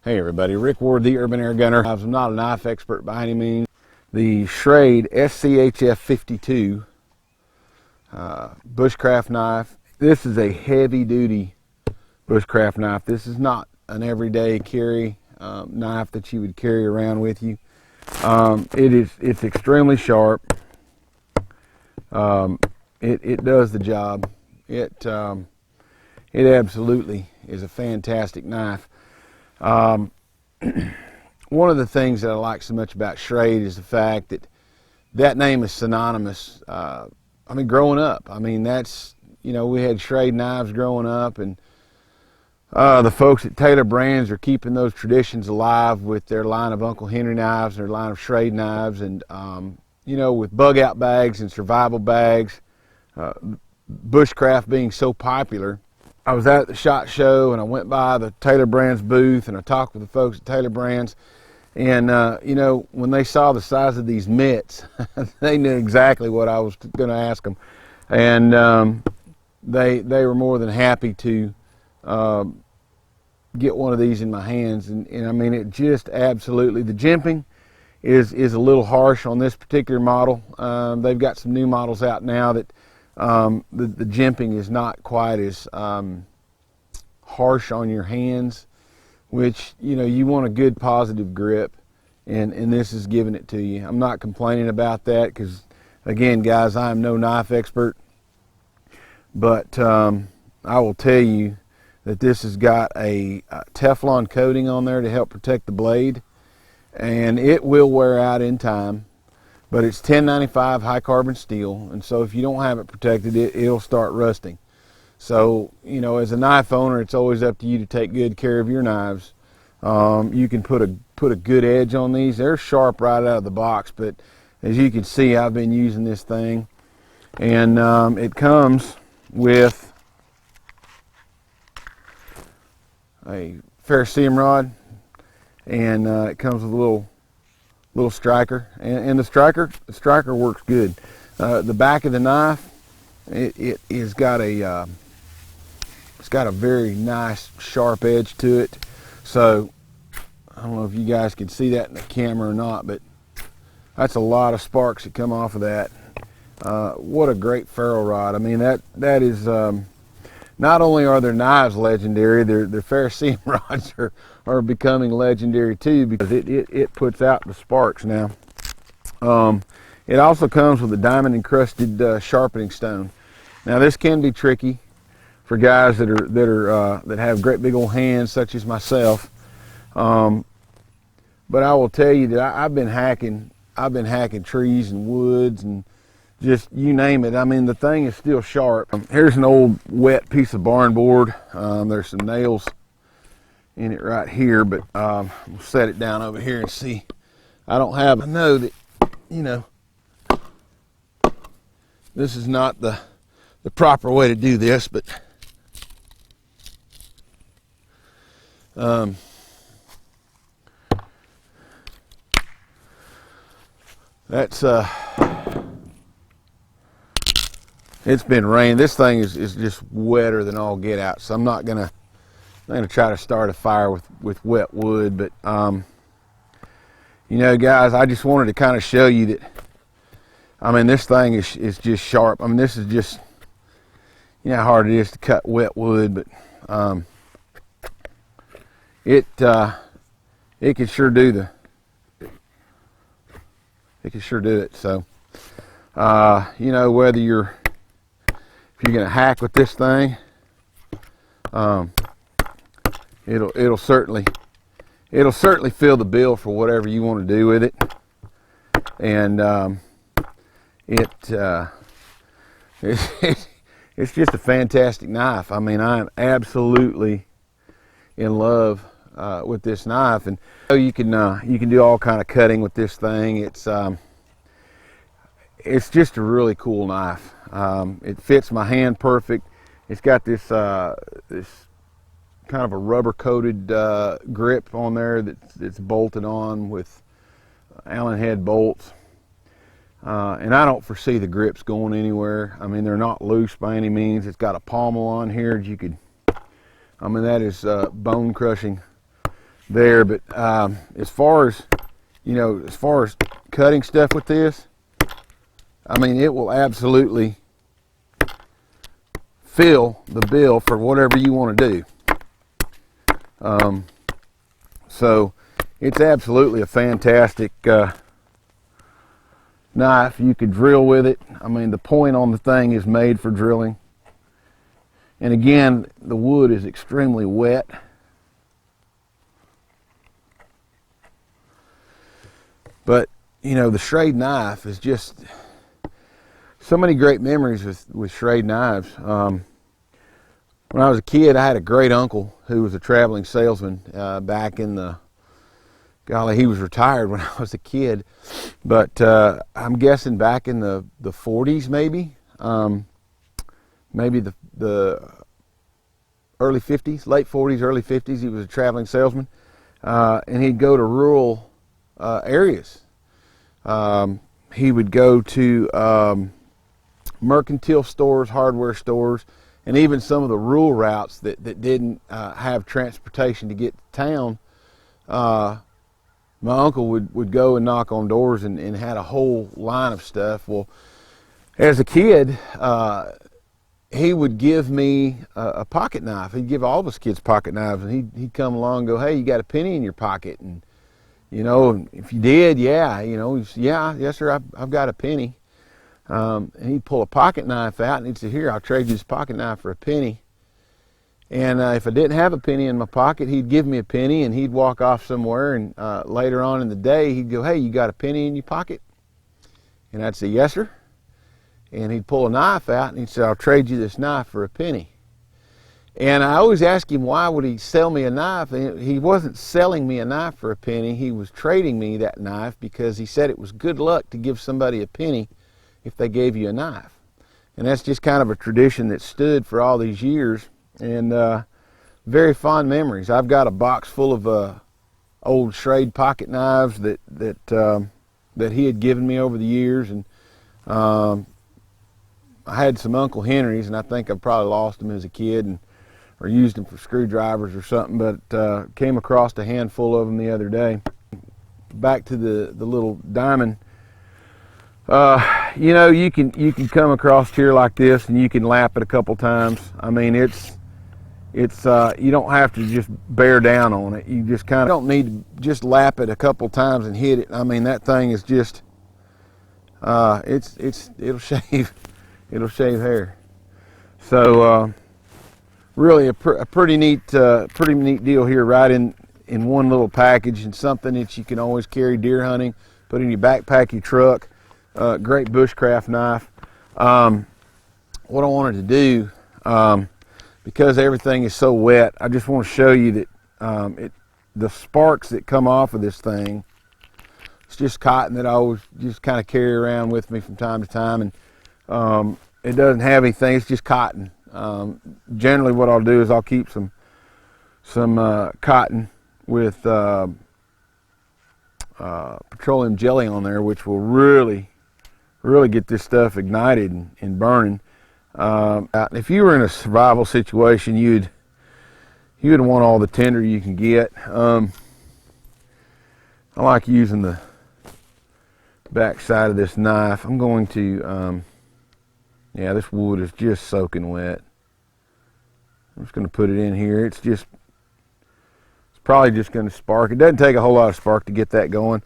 Hey everybody, Rick Ward, the Urban Air Gunner. I'm not a knife expert by any means. The Schrade SCHF52 bushcraft knife. This is a heavy duty bushcraft knife. This is not an everyday carry knife that you would carry around with you. It's extremely sharp. It does the job. It absolutely is a fantastic knife. One of the things that I like so much about Schrade is the fact that that name is synonymous. I mean, growing up, I mean, that's, you know, we had Schrade knives growing up, and the folks at Taylor Brands are keeping those traditions alive with their line of Uncle Henry knives, their line of Schrade knives, and you know, with bug out bags and survival bags, bushcraft being so popular. I was out at the SHOT Show and I went by the Taylor Brands booth and I talked with the folks at Taylor Brands, and you know, when they saw the size of these mitts, they knew exactly what I was going to ask them, and they were more than happy to get one of these in my hands, and I mean, it just absolutely, the jimping is a little harsh on this particular model. They've got some new models out now that the jimping is not quite as harsh on your hands, which, you know, you want a good positive grip, and this is giving it to you. I'm not complaining about that because, again, guys, I am no knife expert, but I will tell you that this has got a Teflon coating on there to help protect the blade, and it will wear out in time. But it's 1095 high carbon steel, and so if you don't have it protected, it'll start rusting. So, you know, as a knife owner, it's always up to you to take good care of your knives. You can put a good edge on these. They're sharp right out of the box, but as you can see, I've been using this thing, and it comes with a ferrocerium rod, and it comes with a little striker, and the striker works good. The back of the knife, it has got a it's got a very nice sharp edge to it. So I don't know if you guys can see that in the camera or not, but that's a lot of sparks that come off of that. What a great ferro rod. I mean, that is not only are their knives legendary, their ferrocerium rods are becoming legendary too, because it puts out the sparks now. It also comes with a diamond encrusted sharpening stone. Now this can be tricky for guys that have great big old hands, such as myself. But I will tell you that I've been hacking trees and woods and just you name it. I mean, the thing is still sharp. Here's an old wet piece of barn board. There's some nails in it right here, but we'll set it down over here and see. I know that, you know, this is not the proper way to do this, but that's it's been raining. This thing is just wetter than all get out, so I'm not gonna try to start a fire with wet wood. But you know, guys, I just wanted to kind of show you that, I mean, this thing is just sharp. I mean, this is just, you know how hard it is to cut wet wood, but it can sure do it. So you know, whether if you're gonna hack with this thing, it'll certainly fill the bill for whatever you want to do with it, and it's just a fantastic knife. I mean, I am absolutely in love with this knife, and you can do all kind of cutting with this thing. It's just a really cool knife. It fits my hand perfect. It's got this kind of a rubber coated grip on there that's bolted on with Allen head bolts, and I don't foresee the grips going anywhere. I mean, they're not loose by any means. It's got a pommel on here that you could, I mean, that is bone crushing there. But as far as, you know, as far as cutting stuff with this, I mean, it will absolutely fill the bill for whatever you want to do. So it's absolutely a fantastic knife. You could drill with it. I mean, the point on the thing is made for drilling. And again, the wood is extremely wet. But, you know, the Schrade knife is just so many great memories with Schrade knives. When I was a kid, I had a great uncle who was a traveling salesman back in the, golly, he was retired when I was a kid, but I'm guessing back in the 40s maybe, maybe the early 50s, late 40s, early 50s. He was a traveling salesman, and he'd go to rural areas. He would go to mercantile stores, hardware stores, and even some of the rural routes that didn't have transportation to get to town. My uncle would go and knock on doors and had a whole line of stuff. Well, as a kid, he would give me a pocket knife. He'd give all of us kids pocket knives, and he'd come along and go, "Hey, you got a penny in your pocket?" And, you know, if you did, yeah, you know, yeah, yes sir, I've got a penny. And he'd pull a pocket knife out and he'd say, "Here, I'll trade you this pocket knife for a penny." And if I didn't have a penny in my pocket, he'd give me a penny and he'd walk off somewhere. And later on in the day, he'd go, "Hey, you got a penny in your pocket?" And I'd say, "Yes, sir." And he'd pull a knife out and he'd say, "I'll trade you this knife for a penny." And I always asked him, why would he sell me a knife? And he wasn't selling me a knife for a penny. He was trading me that knife because he said it was good luck to give somebody a penny if they gave you a knife. And that's just kind of a tradition that stood for all these years, and very fond memories. I've got a box full of old Schrade pocket knives that he had given me over the years, and I had some Uncle Henrys, and I think I probably lost them as a kid or used them for screwdrivers or something, but came across a handful of them the other day. Back to the little diamond. You know, you can come across here like this and you can lap it a couple times. I mean, it's you don't have to just bear down on it. You just kind of don't need to just lap it a couple times and hit it. I mean, that thing is just it'll shave hair. So really a pretty neat deal here, right in one little package, and something that you can always carry deer hunting, put in your backpack, your truck. Great bushcraft knife. What I wanted to do, because everything is so wet, I just want to show you that the sparks that come off of this thing, it's just cotton that I always just kind of carry around with me from time to time, and it doesn't have anything, it's just cotton. Generally what I'll do is I'll keep some cotton with petroleum jelly on there, which will really get this stuff ignited and burning. If you were in a survival situation, you'd want all the tinder you can get. I like using the back side of this knife. I'm going to, yeah, this wood is just soaking wet. I'm just going to put it in here. It's probably just going to spark. It doesn't take a whole lot of spark to get that going.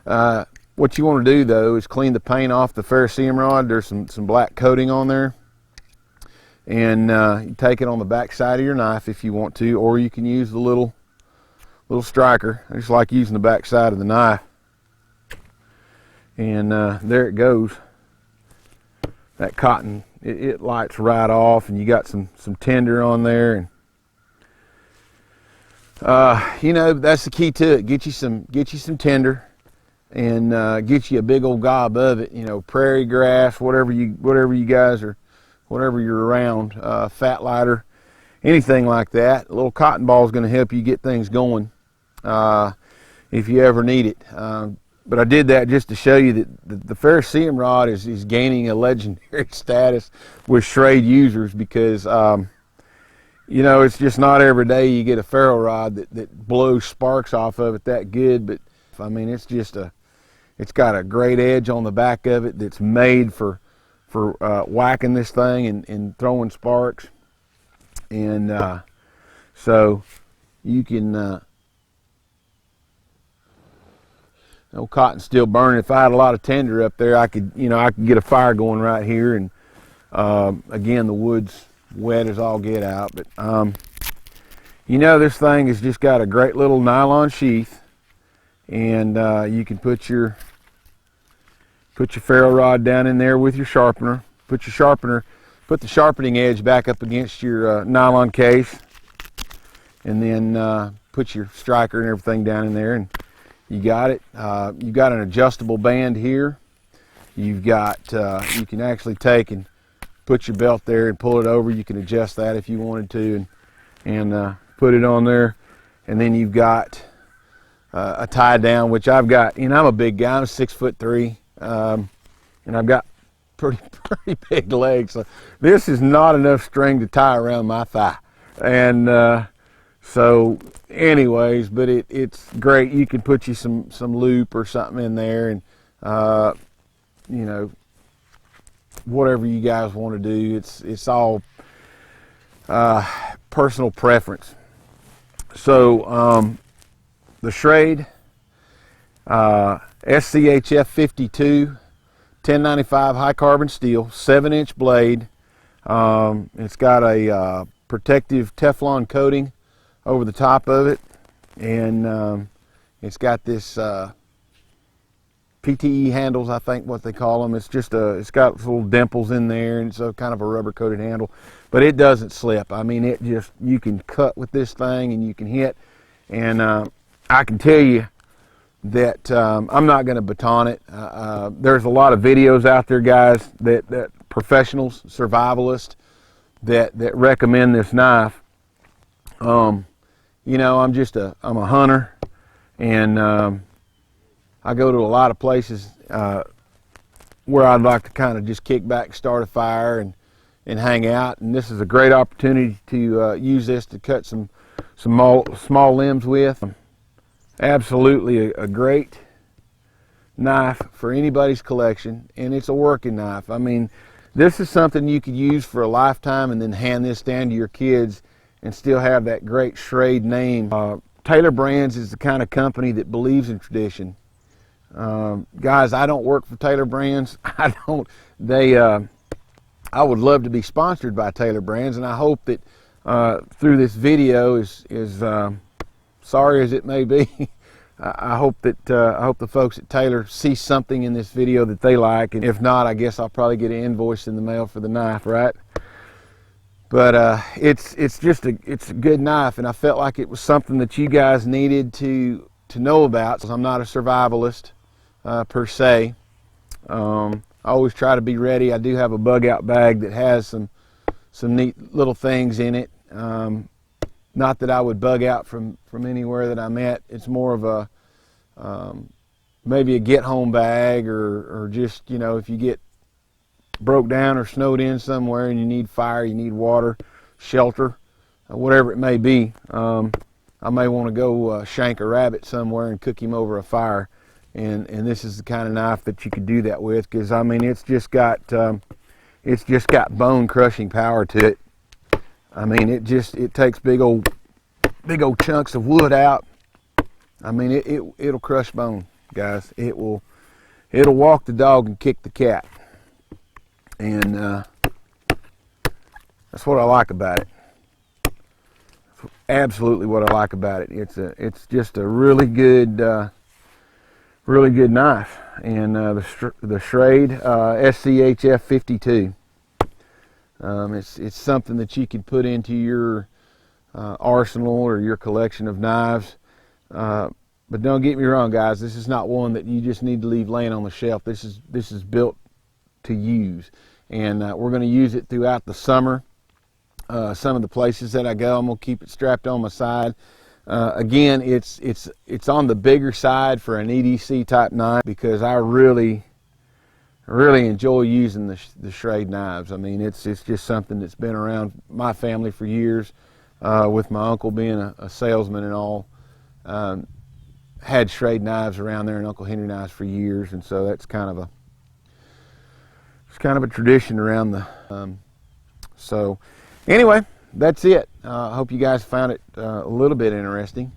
What you want to do though is clean the paint off the ferrocerium rod. There's some black coating on there, and you take it on the back side of your knife if you want to, or you can use the little striker. I just like using the back side of the knife, and there it goes. That cotton, it lights right off, and you got some tinder on there, and you know, that's the key to it. Get you some tinder, and get you a big old gob of it. You know, prairie grass, whatever you guys are, whatever you're around, fat lighter, anything like that. A little cotton ball is going to help you get things going if you ever need it. But I did that just to show you that the ferrocerium rod is gaining a legendary status with Schrade users, because you know, it's just not every day you get a ferro rod that blows sparks off of it that good. But I mean, it's just it's got a great edge on the back of it that's made for whacking this thing and throwing sparks. And so you can, no cotton's still burning. If I had a lot of tinder up there, I could get a fire going right here. And again, the wood's wet as all get out. But you know, this thing has just got a great little nylon sheath, and you can put your ferro rod down in there with your sharpener. Put the sharpening edge back up against your nylon case, and then put your striker and everything down in there, and you got it. You've got an adjustable band here. You've got you can actually take and put your belt there and pull it over. You can adjust that if you wanted to, and put it on there. And then you've got a tie down, which I've got. You know, I'm a big guy. I'm 6'3", and I've got pretty big legs. So this is not enough string to tie around my thigh. And so anyways, but it's great. You can put you some loop or something in there, and you know, whatever you guys want to do. It's all personal preference. So the Schrade SCHF52 1095 high carbon steel, 7-inch blade. It's got a protective Teflon coating over the top of it, and it's got this PTE handles, I think what they call them. It's just it's got little dimples in there, and it's a kind of a rubber coated handle, but it doesn't slip. I mean, you can cut with this thing and you can hit, and I can tell you that I'm not going to baton it. There's a lot of videos out there, guys, that professionals, survivalists, that recommend this knife. You know, I'm a hunter, and I go to a lot of places where I'd like to kind of just kick back, start a fire, and hang out. And this is a great opportunity to use this to cut some small limbs with. Absolutely a great knife for anybody's collection, and it's a working knife. I mean, this is something you could use for a lifetime and then hand this down to your kids and still have that great Schrade name. Taylor Brands is the kind of company that believes in tradition. Guys, I don't work for Taylor Brands. I would love to be sponsored by Taylor Brands, and I hope that through this video, is sorry as it may be, I hope the folks at Taylor see something in this video that they like, and if not, I guess I'll probably get an invoice in the mail for the knife, right? But it's a good knife, and I felt like it was something that you guys needed to know about. I'm not a survivalist per se. I always try to be ready. I do have a bug out bag that has some neat little things in it. Not that I would bug out from anywhere that I'm at. It's more of a maybe a get home bag, or just, you know, if you get broke down or snowed in somewhere and you need fire, you need water, shelter, whatever it may be. I may want to go shank a rabbit somewhere and cook him over a fire, and this is the kind of knife that you could do that with, because I mean, it's just got bone crushing power to it. I mean, it takes big old chunks of wood out. I mean, it'll crush bone, guys. It'll walk the dog and kick the cat, and that's what I like about it. Absolutely what I like about it. It's just a really good knife, and the Schrade SCHF52. It's something that you could put into your arsenal or your collection of knives. But don't get me wrong, guys. This is not one that you just need to leave laying on the shelf. This is built to use, and we're going to use it throughout the summer. Some of the places that I go, I'm going to keep it strapped on my side. Again, it's on the bigger side for an EDC type knife, because I really enjoy using the Schrade knives. I mean, it's just something that's been around my family for years. with my uncle being a salesman and all. Had Schrade knives around there and Uncle Henry knives for years, and so that's kind of a tradition around the. So anyway, that's it. I hope you guys found it a little bit interesting.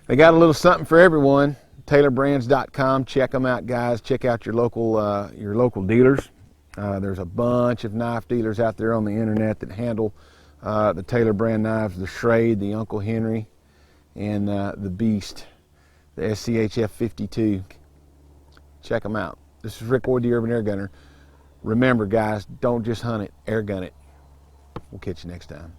They got a little something for everyone. TaylorBrands.com. Check them out, guys. Check out your local dealers. There's a bunch of knife dealers out there on the internet that handle the Taylor brand knives, the Schrade, the Uncle Henry, and the Beast, the SCHF52. Check them out. This is Rick Ward, the Urban Air Gunner. Remember, guys, don't just hunt it, air gun it. We'll catch you next time.